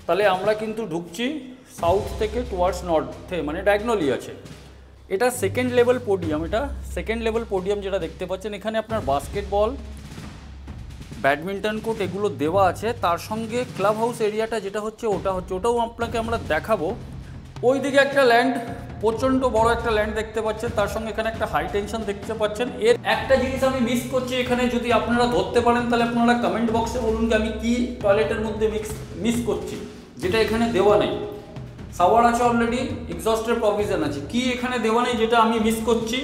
তাহলে আমরা কিন্তু ঢুকছি সাউথ থেকে টুয়ার্ডস নর্থে, মানে ডায়াগোনালি আছে। এটা সেকেন্ড লেভেল পোডিয়াম, এটা সেকেন্ড লেভেল পোডিয়াম যেটা দেখতে পাচ্ছেন, এখানে আপনার বাস্কেটবল, ব্যাডমিন্টন কোর্ট এগুলো দেওয়া আছে। তার সঙ্গে ক্লাব হাউস এরিয়াটা যেটা হচ্ছে ওটাও আপনাকে আমরা দেখাবো। ওই দিকে একটা ল্যান্ড, প্রচণ্ড বড় একটা ল্যান্ড দেখতে পাচ্ছেন, তার সঙ্গে এখানে একটা হাই টেনশন দেখতে পাচ্ছেন। এর একটা জিনিস আমি মিস করছি এখানে, যদি আপনারা ধরতে পারেন তাহলে আপনারা কমেন্ট বক্সে বলুন যে আমি কি টয়লেটের মধ্যে মিস করছি, যেটা এখানে দেওয়া নেই। শাওয়ার আছে অলরেডি, এক্সস্টের প্রভিশন আছে, কি এখানে দেওয়া নেই যেটা আমি মিস করছি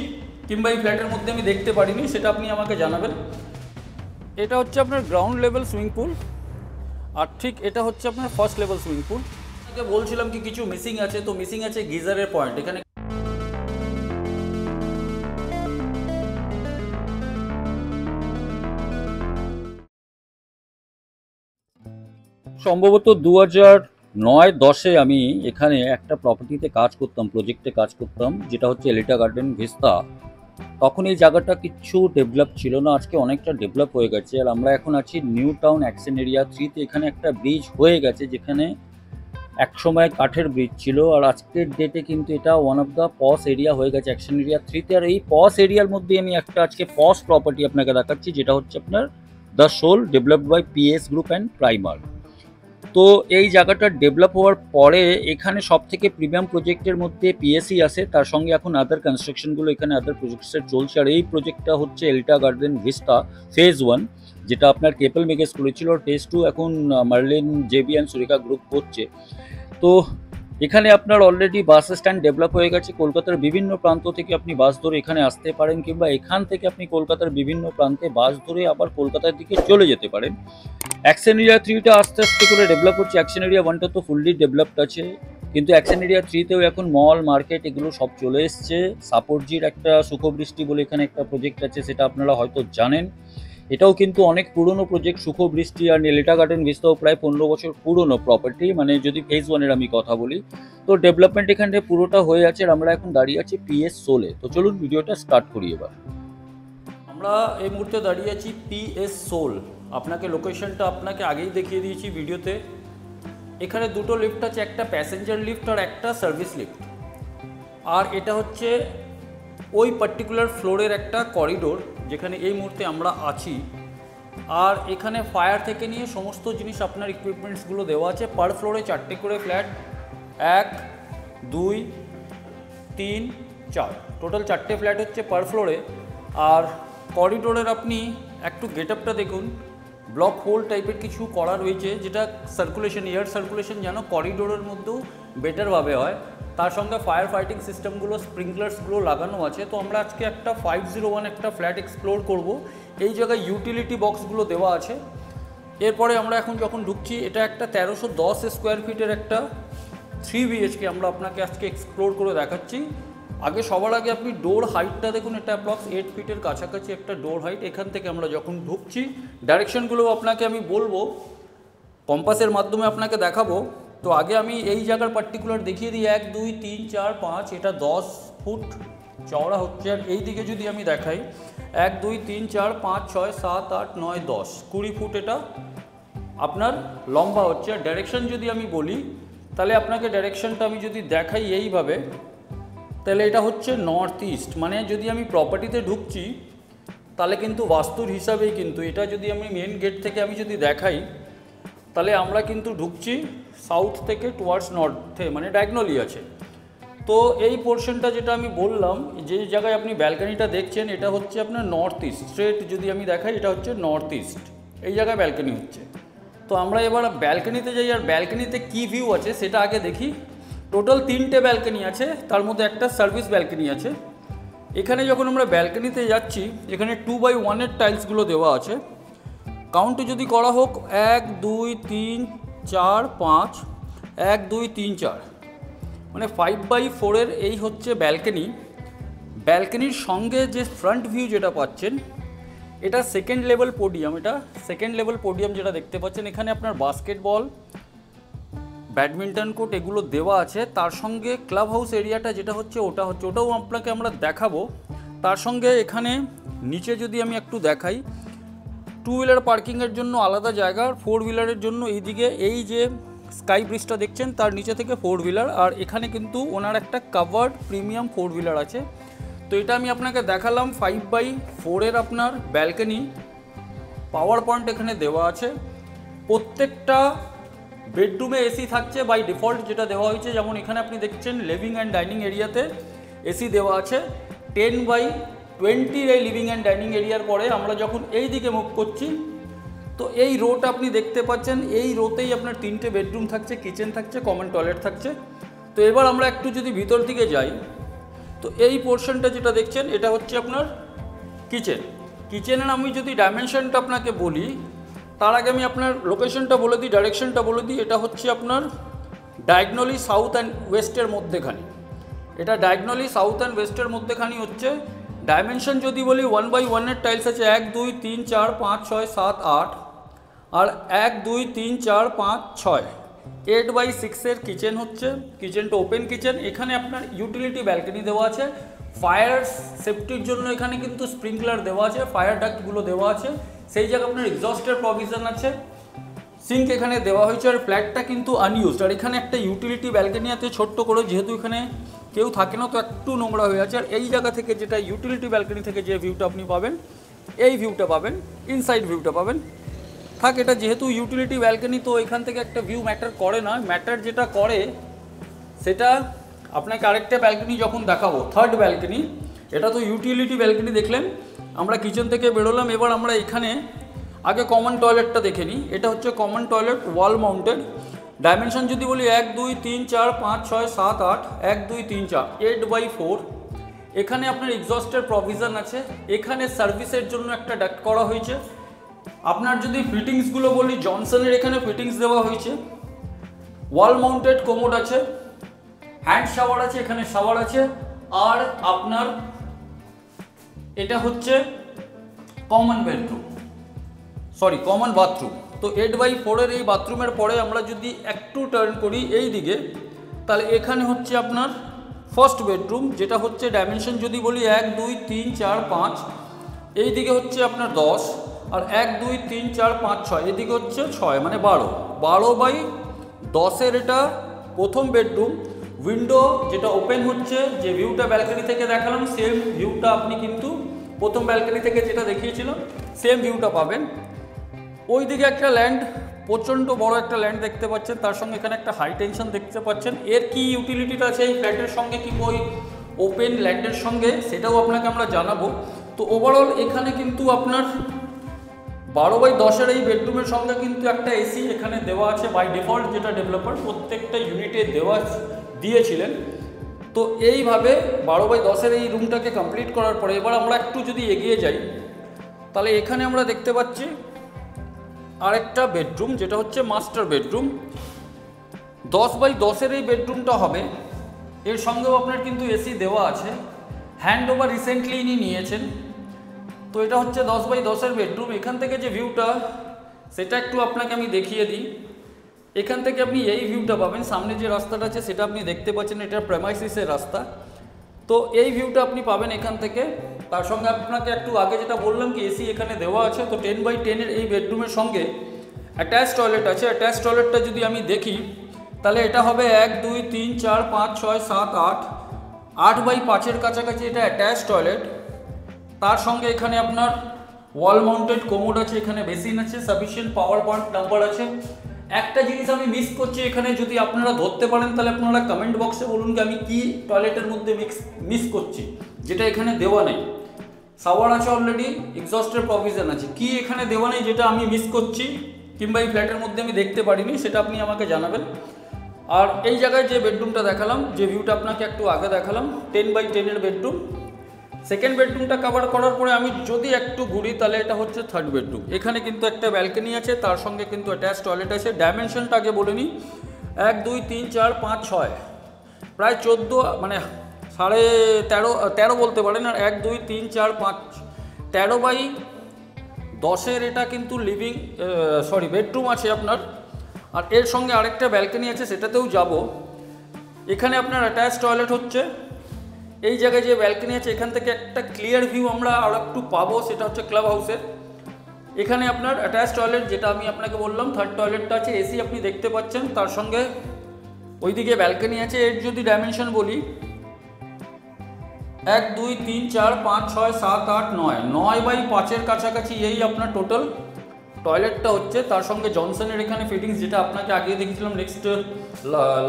কিংবা এই ফ্ল্যাটের মধ্যে আমি দেখতে পারিনি, সেটা আপনি আমাকে জানাবেন। এটা হচ্ছে আপনার গ্রাউন্ড লেভেল সুইমিং পুল, আর ঠিক এটা হচ্ছে আপনার ফার্স্ট লেভেল সুইমিং পুল। আপনাকে বলছিলাম কি কিছু মিসিং আছে, তো মিসিং আছে গিজারের পয়েন্ট। এখানে সম্ভবত 2009-10 আমি এখানে একটা প্রপার্টিতে কাজ করতাম, প্রজেক্টে কাজ করতাম, যেটা হচ্ছে এলিটা গার্ডেন ভিস্তা। তখন এই জায়গাটা কিছু ডেভেলপ ছিল না, আজকে অনেকটা ডেভেলপ হয়ে গেছে। আর আমরা এখন আছি নিউ টাউন অ্যাকশন এরিয়া 3-তে। এখানে একটা ব্রিজ হয়ে গেছে, যেখানে একসময় কাঠের ব্রিজ ছিল, আর আজকের ডেটে কিন্তু এটা one of the pause area হয়ে গেছে অ্যাকশন এরিয়া 3-তে। আর এই পস এরিয়ার মধ্যে আমি একটা আজকে পস প্রপার্টি আপনাকে দেখাচ্ছি, যেটা হচ্ছে আপনার the soul, developed by PS group and Primarc. তো এই জায়গাটা ডেভেলপ হওয়ার পরে এখানে সব থেকে প্রিমিয়াম প্রজেক্টের মধ্যে পিএসসি আছে, তার সঙ্গে এখন আদার কনস্ট্রাকশনগুলো এখানে আদার প্রজেক্টসের চলছে। আর এই প্রজেক্টটা হচ্ছে এলিটা গার্ডেন ভিস্তা ফেজ 1, যেটা আপনার কেপল মেগেস করেছিল। আর ফেজ 2 এখন Merlin, JB and Surekha group করছে। তো এখানে আপনার অলরেডি বাস স্ট্যান্ড ডেভেলপ হয়ে গেছে। কলকাতার বিভিন্ন প্রান্ত থেকে আপনি বাস ধরে এখানে আসতে পারেন, কিংবা এখান থেকে আপনি কলকাতার বিভিন্ন প্রান্তে বাস ধরে আবার কলকাতার দিকে চলে যেতে পারেন। অ্যাকশন এরিয়া 3টা আস্তে আস্তে করে ডেভেলপ হচ্ছে। অ্যাকশন এরিয়া 1টা তো ফুললি ডেভেলপড আছে, কিন্তু অ্যাকশন এরিয়া 3-তেও এখন মল, মার্কেট এগুলো সব চলে এসছে। সাপোর্টজির একটা সুখবৃষ্টি বলে এখানে একটা প্রজেক্ট আছে, সেটা আপনারা হয়তো জানেন। এটাও কিন্তু অনেক পুরনো প্রজেক্ট সুখবৃষ্টি। আর এলিটা গার্ডেন ভিস্তাও প্রায় 15 বছর পুরনো প্রপার্টি, মানে যদি ফেজ 1-এর আমি কথা বলি। তো ডেভেলপমেন্ট এখানে পুরোটা হয়ে আছে। আর আমরা এখন দাঁড়িয়ে আছি পিএস সোলে। তো চলুন ভিডিওটা স্টার্ট করি এবার। আমরা এই মুহূর্তে দাঁড়িয়ে আছি পিএস সোল। আপনাকে লোকেশনটা আপনাকে আগেই দেখিয়ে দিয়েছি ভিডিওতে। এখানে দুটো লিফট আছে, একটা প্যাসেঞ্জার লিফট আর একটা সার্ভিস লিফট। আর এটা হচ্ছে ওই পার্টিকুলার ফ্লোরের একটা করিডোর, যেখানে এই মুহূর্তে আমরা আছি। আর এখানে ফায়ার থেকে নিয়ে সমস্ত জিনিস আপনার ইকুইপমেন্টসগুলো দেওয়া আছে। পার ফ্লোরে 4টে করে ফ্ল্যাট, 1, 2, 3, 4, টোটাল 4টে ফ্ল্যাট হচ্ছে পার ফ্লোরে। আর করিডোরের আপনি একটু গেট আপটা দেখুন, ব্লক হোল টাইপের কিছু করা রয়েছে, যেটা সার্কুলেশন, এয়ার সার্কুলেশন যেন করিডোরের মধ্যেও বেটারভাবে হয়। তার সঙ্গে ফায়ার ফাইটিং সিস্টেমগুলো, স্প্রিংকলার্সগুলো লাগানো আছে। তো আমরা আজকে একটা 501 একটা ফ্ল্যাট এক্সপ্লোর করব। এই জায়গায় ইউটিলিটি বক্সগুলো দেওয়া আছে। এরপরে আমরা এখন যখন ঢুকছি, এটা একটা 1310 স্কোয়ার ফিটের একটা 3 BHK আমরা আপনাকে আজকে এক্সপ্লোর করে দেখাচ্ছি। সবার আগে আপনি ডোর হাইটটা দেখুন, এটা অ্যাপ্রক্স 8 ফিটের কাছাকাছি একটা ডোর হাইট। এখান থেকে আমরা যখন ঢুকছি, ডাইরেকশনগুলো আপনাকে আমি বলবো, কম্পাসের মাধ্যমে আপনাকে দেখাবো। তো আগে আমি এই জায়গার পার্টিকুলার দেখিয়ে দিই। 1, 2, 3, 4, 5, এটা 10 ফুট চওড়া হচ্ছে। আর এই দিকে যদি আমি দেখাই, 1, 2, 3, 4, 5, 6, 7, 8, 9, 10, 20 ফুট এটা আপনার লম্বা হচ্ছে। আর ডাইরেকশন যদি আমি বলি, তাহলে আপনাকে ডাইরেকশনটা আমি যদি দেখাই এইভাবে, তাহলে এটা হচ্ছে নর্থ ইস্ট। মানে যদি আমি প্রপার্টিতে ঢুকছি, তাহলে কিন্তু বাস্তুর হিসাবেই কিন্তু এটা যদি আমি মেন গেট থেকে আমি যদি দেখাই, তাহলে আমরা কিন্তু ঢুকছি সাউথ থেকে টুয়ার্ডস নর্থে, মানে ডায়াগোনালি আছে। তো এই পোর্শনটা যেটা আমি বললাম, যে জায়গায় আপনি ব্যালকানিটা দেখছেন, এটা হচ্ছে আপনার নর্থ ইস্ট। স্ট্রেট যদি আমি দেখাই, এটা হচ্ছে নর্থ ইস্ট, এই জায়গায় ব্যালকানি হচ্ছে। তো আমরা এবার ব্যালকানিতে যাই। আর ব্যালকানিতে কী ভিউ আছে সেটা আগে দেখি। টোটাল 3টে ব্যালকানি আছে, তার মধ্যে একটা সার্ভিস ব্যালকানি আছে। এখানে যখন আমরা ব্যালকানিতে যাচ্ছি, এখানে 2x1-এর টাইলসগুলো দেওয়া আছে। কাউন্টে যদি করা হোক, 1, 2, 3, 4, 5, 1, 2, 3, 4, মানে 5x4-এর এই হচ্ছে ব্যালকানি। ব্যালকানির সঙ্গে যে ফ্রন্ট ভিউ যেটা পাচ্ছেন, এটা সেকেন্ড লেভেল পোডিয়াম। এটা সেকেন্ড লেভেল পোডিয়াম যেটা দেখতে পাচ্ছেন, এখানে আপনার বাস্কেটবল, ব্যাডমিন্টন কোর্ট এগুলো দেওয়া আছে। তার সঙ্গে ক্লাব হাউস এরিয়াটা যেটা হচ্ছে ওটাও আপনাকে আমরা দেখাবো। তার সঙ্গে এখানে নিচে যদি আমি একটু দেখাই, 2 হুইলার পার্কিংয়ের জন্য আলাদা জায়গা, আর 4 হুইলারের জন্য এইদিকে এই যে স্কাই ব্রিজটা দেখছেন তার নিচে থেকে 4 হুইলার, আর এখানে কিন্তু ওনার একটা কাভার্ড প্রিমিয়াম 4 হুইলার আছে। তো এটা আমি আপনাকে দেখালাম 5/4 এর আপনার ব্যালকনি, পাওয়ার পয়েন্ট এখানে দেওয়া আছে। প্রত্যেকটা বেডরুমে এসি থাকছে বাই ডিফল্ট, যেটা দেওয়া হয়েছে। যেমন এখানে আপনি দেখছেন লিভিং অ্যান্ড ডাইনিং এরিয়াতে এসি দেওয়া আছে। 10/20 এই লিভিং অ্যান্ড ডাইনিং এরিয়ার পরে আমরা যখন এই দিকে মুভ করছি, তো এই রোটা আপনি দেখতে পাচ্ছেন, এই রোতেই আপনার 3টে বেডরুম থাকছে, কিচেন থাকছে, কমন টয়লেট থাকছে। তো এবার আমরা একটু যদি ভিতর দিকে যাই, তো এই পোর্শনটা যেটা দেখছেন এটা হচ্ছে আপনার কিচেন। কিচেনের আমি যদি ডাইমেনশনটা আপনাকে বলি, তার আগে আমি আপনার লোকেশনটা বলে দিই, ডাইরেকশনটা বলে দিই। এটা হচ্ছে আপনার ডায়াগনালি সাউথ অ্যান্ড ওয়েস্টের মধ্যেখানে, এটা ডায়াগনালি সাউথ অ্যান্ড ওয়েস্টের মধ্যেখানে হচ্ছে। ডাইমেনশন যদি বলি 1/1 এর টাইলস আছে 1 2 3 4 5 6 7 8, আর 1 2 3 4 5 6 8/6 এর কিচেন হচ্ছে। কিচেনটা ওপেন কিচেন। এখানে আপনার ইউটিলিটি ব্যালকনি দেওয়া আছে, ফায়ার সেফটির জন্য এখানে কিন্তু স্প্রিংকলার দেওয়া আছে, ফায়ার ডাক্টগুলো দেওয়া আছে, সেই জায়গায় আপনার এক্সস্টের প্রভিশন আছে, সিঙ্ক এখানে দেওয়া হয়েছে। আর ফ্ল্যাটটা কিন্তু আনইউজড। আর এখানে একটা ইউটিলিটি ব্যালকনি আছে ছোট্ট করে, যেহেতু এখানে কেউ থাকে না তো একটু নোংরা হয়ে আছে। আর এই জায়গা থেকে যেটা ইউটিলিটি ব্যালকনি থেকে যে ভিউটা আপনি পাবেন, এই ভিউটা পাবেন, ইনসাইড ভিউটা পাবেন। থাক, এটা যেহেতু ইউটিলিটি ব্যালকনি তো এখান থেকে একটা ভিউ ম্যাটার করে না। ম্যাটার যেটা করে সেটা আপনাকে আরেকটা ব্যালকনি যখন দেখাবো, থার্ড ব্যালকনি। এটা তো ইউটিলিটি ব্যালকনি দেখলেন, আমরা কিচেন থেকে বেরোলাম। এবার আমরা এখানে আগে কমন টয়লেটটা দেখে নিই। এটা হচ্ছে কমন টয়লেট, ওয়াল মাউন্টেড। ডাইমেনশন যদি বলি 1 2 3 4 5 6 7 8, 1 2 3 4 8/4। এখানে আপনার এক্সস্টের প্রভিশন আছে, এখানে সার্ভিসের জন্য একটা ডাক্ট করা হয়েছে। আপনার যদি ফিটিংসগুলো বলি, জনসনের এখানে ফিটিংস দেওয়া হয়েছে, ওয়াল মাউন্টেড কোমোড আছে, হ্যান্ড শাওয়ার আছে, এখানে শাওয়ার আছে। আর আপনার এটা হচ্ছে common bedroom, sorry common bathroom. তো 8/4 এর এই বাথরুমের পরে আমরা যদি একটু টার্ন করি এই দিকে, তাহলে এখানে হচ্ছে আপনার ফার্স্ট বেডরুম, যেটা হচ্ছে ডাইমেনশন যদি বলি 1 2 3 4 5, এই দিকে হচ্ছে আপনার 10, আর 1 2 3 4 5 6 এদিকে হচ্ছে 6, মানে 12/10 এর এটা প্রথম বেডরুম। উইন্ডো যেটা ওপেন হচ্ছে, যে ভিউটা ব্যালকনি থেকে দেখালাম সেম ভিউটা আপনি কিন্তু প্রথম ব্যালকনি থেকে যেটা দেখিয়েছিলাম সেম ভিউটা পাবেন। ওই দিকে একটা ল্যান্ড, প্রচণ্ড বড় একটা ল্যান্ড দেখতে পাচ্ছেন, তার সঙ্গে এখানে একটা হাই টেনশন দেখতে পাচ্ছেন। এর কি ইউটিলিটিটা আছে এই ফ্ল্যাটের সঙ্গে, কি ওই ওপেন ল্যান্ডের সঙ্গে, সেটাও আপনাকে আমরা জানাবো। তো ওভারঅল এখানে কিন্তু আপনার 12/10 এর এই বেডরুমের সঙ্গে কিন্তু একটা এসি এখানে দেওয়া আছে বাই ডিফল্ট, যেটা ডেভেলপার প্রত্যেকটা ইউনিটে দিয়েছিলেন। তো এইভাবে 12/10 এর এই রুমটাকে কমপ্লিট করার পরে এবার আমরা একটু যদি এগিয়ে যাই, তাহলে এখানে আমরা দেখতে পাচ্ছি আরেকটা বেডরুম, যেটা হচ্ছে মাস্টার বেডরুম। 10/10 এর এই বেডরুমটা হবে, এর সঙ্গেও আপনার কিন্তু এসি দেওয়া আছে, হ্যান্ড ওভার রিসেন্টলি ইনি নিয়েছেন। তো এটা হচ্ছে 10/10 এর বেডরুম। এখান থেকে যে ভিউটা সেটা একটু আপনাকে আমি দেখিয়ে দিই। এখান থেকে আপনি এই ভিউটা পাবেন, সামনে যে রাস্তাটা আছে সেটা আপনি দেখতে পাচ্ছেন, এটা প্রেমাইসিসের রাস্তা। তো এই ভিউটা আপনি পাবেন এখান থেকে। তার সঙ্গে আপনাকে একটু আগে যেটা বললাম কি এসি এখানে দেওয়া আছে। তো 10/10 এর এই বেডরুমের সঙ্গে অ্যাটাচ টয়লেট আছে। অ্যাটাচ টয়লেটটা যদি আমি দেখি, তাহলে এটা হবে 1 2 3 4 5 6 7 8, 8/5 এর কাছাকাছি এটা অ্যাটাচ টয়লেট। তার সঙ্গে এখানে আপনার ওয়াল মাউন্টেড কোমোড আছে, এখানে বেসিন আছে, সাফিসিয়েন্ট পাওয়ার পয়েন্ট নাম্বার আছে। একটা জিনিস আমি মিস করছি এখানে, যদি আপনারা ধরতে পারেন তাহলে আপনারা কমেন্ট বক্সে বলুন কি আমি কি টয়লেটের মধ্যে মিস করছি, যেটা এখানে দেওয়া নেই। শাওয়ার আছে অলরেডি, এক্সস্টের প্রভিশন আছে, কি এখানে দেওয়া নেই যেটা আমি মিস করছি কিংবা এই ফ্ল্যাটের মধ্যে আমি দেখতে পারিনি, সেটা আপনি আমাকে জানাবেন। আর এই জায়গায় যে বেডরুমটা দেখালাম, যে ভিউটা আপনাকে একটু আগে দেখালাম, 10/10 এর বেডরুম। সেকেন্ড বেডরুমটা কভার করার পরে আমি যদি একটু ঘুরি, তাহলে এটা হচ্ছে থার্ড বেডরুম। এখানে কিন্তু একটা ব্যালকনি আছে, তার সঙ্গে কিন্তু অ্যাটাচ টয়লেট আছে। ডাইমেনশনটা আগে বলে নিই, 1 2 3 4 5 6, প্রায় 14, মানে 13.5 বলতে পারেন। আর 1 2 3 4 5, 13/10 এর এটা কিন্তু বেডরুম আছে আপনার। আর এর সঙ্গে আরেকটা ব্যালকনি আছে, সেটাতেও যাব। এখানে আপনার অ্যাটাচ টয়লেট হচ্ছে। এই জায়গায় যে ব্যালকনি আছে এখান থেকে একটা ক্লিয়ার ভিউ আমরা আর একটু পাবো, সেটা হচ্ছে ক্লাব হাউসের। এখানে আপনার অ্যাটাচ টয়লেট, যেটা আমি আপনাকে বললাম, থার্ড টয়লেটটা আছে, এসি আপনি দেখতে পাচ্ছেন, তার সঙ্গে ওইদিকে ব্যালকনি আছে। এর যদি ডাইমেনশন বলি, 1 2 3 4 5 6 7 8 9 9/5 কাছাকাছি এই আপনার টোটাল টয়লেটটা হচ্ছে। তার সঙ্গে জনসনের এখানে ফিটিংস, যেটা আপনাকে আগে দেখেছিলাম নেক্সট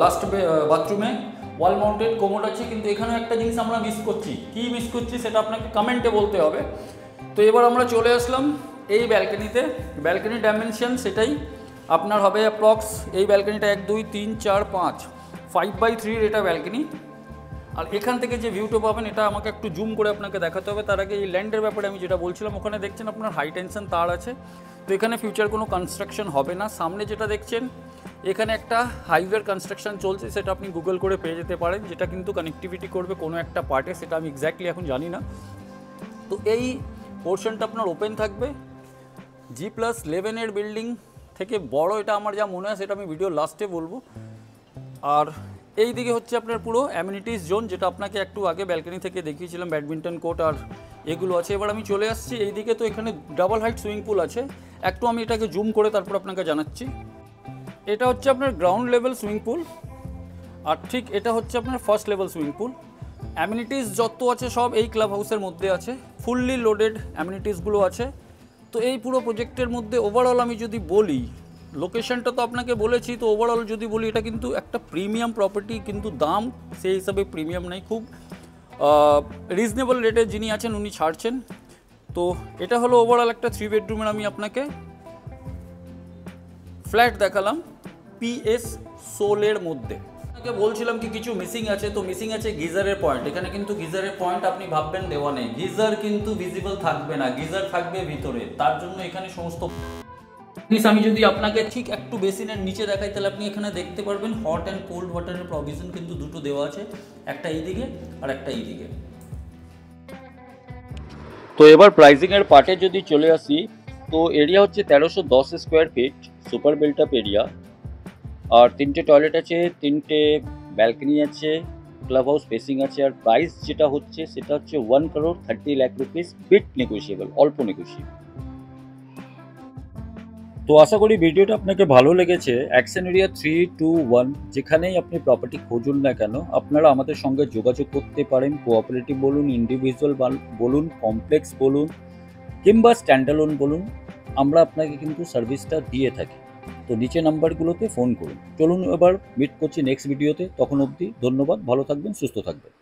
লাস্ট বাথরুমে ওয়াল মাউন্টেড কোমোড আছে। কিন্তু এখানেও একটা জিনিস আমরা মিস করছি, কি মিস করছি সেটা আপনাকে কমেন্টে বলতে হবে। তো এবার আমরা চলে আসলাম এই ব্যালকনিতে। ব্যালকনির ডাইমেনশন সেটাই আপনার হবে অ্যাপ্রক্স, এই ব্যালকনিটা 1 2 3 4 5 5/3 এটা ব্যালকনি। আর এখান থেকে যে ভিউটা পাবেন এটা আমাকে একটু জুম করে আপনাকে দেখাতে হবে। তার আগে এই ল্যান্ডের ব্যাপারে আমি যেটা বলছিলাম, ওখানে দেখছেন আপনার হাই টেনশন তার আছে, তো এখানে ফিউচার কোনো কনস্ট্রাকশন হবে না। সামনে যেটা দেখছেন এখানে একটা হাইওয়ের কনস্ট্রাকশন চলছে, সেটা আপনি গুগল করে পেয়ে যেতে পারেন, যেটা কিন্তু কানেক্টিভিটি করবে কোনো একটা পার্টে, সেটা আমি এক্স্যাক্টলি এখন জানি না। তো এই পোর্শনটা আপনার ওপেন থাকবে। G+11 বিল্ডিং থেকে বড় এটা আমার যা মনে হয়, সেটা আমি ভিডিও লাস্টে বলবো। আর এই দিকে হচ্ছে আপনার পুরো অ্যামিনিটিস জোন, যেটা আপনাকে একটু আগে ব্যালকনি থেকে দেখিয়েছিলাম, ব্যাডমিন্টন কোর্ট আর এগুলো আছে। এবার আমি চলে আসছি এই দিকে, তো এখানে ডাবল হাইট সুইমিং পুল আছে। একটু আমি এটাকে জুম করে তারপর আপনাকে জানাচ্ছি। এটা হচ্ছে আপনার গ্রাউন্ড লেভেল সুইমিং পুল, আর ঠিক এটা হচ্ছে আপনার first level swimming pool. Amenities যত আছে সব এই ক্লাব হাউসের মধ্যে আছে, ফুললি লোডেড অ্যামিনিটিসগুলো আছে। তো এই পুরো প্রজেক্টের মধ্যে ওভারঅল আমি যদি বলি, লোকেশনটা তো আপনাকে বলেছি, তো ওভারঅল যদি বলি এটা কিন্তু একটা প্রিমিয়াম প্রপার্টি, কিন্তু দাম সেই হিসাবে প্রিমিয়াম নেই, খুব রিজনেবল রেটে যিনি আছেন উনি ছাড়ছেন। তো এটা হলো ওভারঅল একটা 3 বেডরুমের আমি আপনাকে ফ্ল্যাট দেখালাম PS সোলের মধ্যে। আপনাকে বলছিলাম কি কিছু মিসিং আছে, তো মিসিং আছে গিজারের পয়েন্ট। এখানে কিন্তু গিজারের পয়েন্ট আপনি ভাববেন দেওয়া নেই, গিজার কিন্তু ভিজিবল থাকবে না, গিজার থাকবে ভিতরে। তার জন্য এখানে সমস্ত জিনিস আমি যদি আপনাকে ঠিক একটু বেসিনের নিচে দেখাই, তাহলে আপনি এখানে দেখতে পারবেন হট অ্যান্ড কোল্ড ওয়াটারের প্রভিশন কিন্তু দুটো দেওয়া আছে, একটা এই দিকে আর একটা এই দিকে। তো এবার প্রাইসিংয়ের পার্টে যদি চলে আসি, তো এরিয়া হচ্ছে 1310 square feet, super built up area. আর 3টে টয়লেট আছে, 3টে ব্যালকনি আছে, ক্লাব হাউস ফেসিং আছে। আর প্রাইস যেটা হচ্ছে সেটা হচ্ছে 1,30,00,000 রুপিস, বিট নেগোশিয়েবল, অল্প নেগোশিয়েবল। তো আশা করি ভিডিওটা আপনাকে ভালো লেগেছে। অ্যাকশন এরিয়া 321 যেখানেই আপনি প্রপার্টি খুঁজুন না কেন, আপনারা আমাদের সঙ্গে যোগাযোগ করতে পারেন। কোঅপারেটিভ বলুন, ইন্ডিভিজুয়াল বলুন, কমপ্লেক্স বলুন, কিংবা স্ট্যান্ডালোন বলুন, আমরা আপনাকে কিন্তু সার্ভিসটা দিয়ে থাকি। তো নিচে নাম্বারগুলোতে ফোন করুন। চলুন এবার মিট করছি নেক্সট ভিডিওতে, তখন অবধি ধন্যবাদ, ভালো থাকবেন, সুস্থ থাকবেন।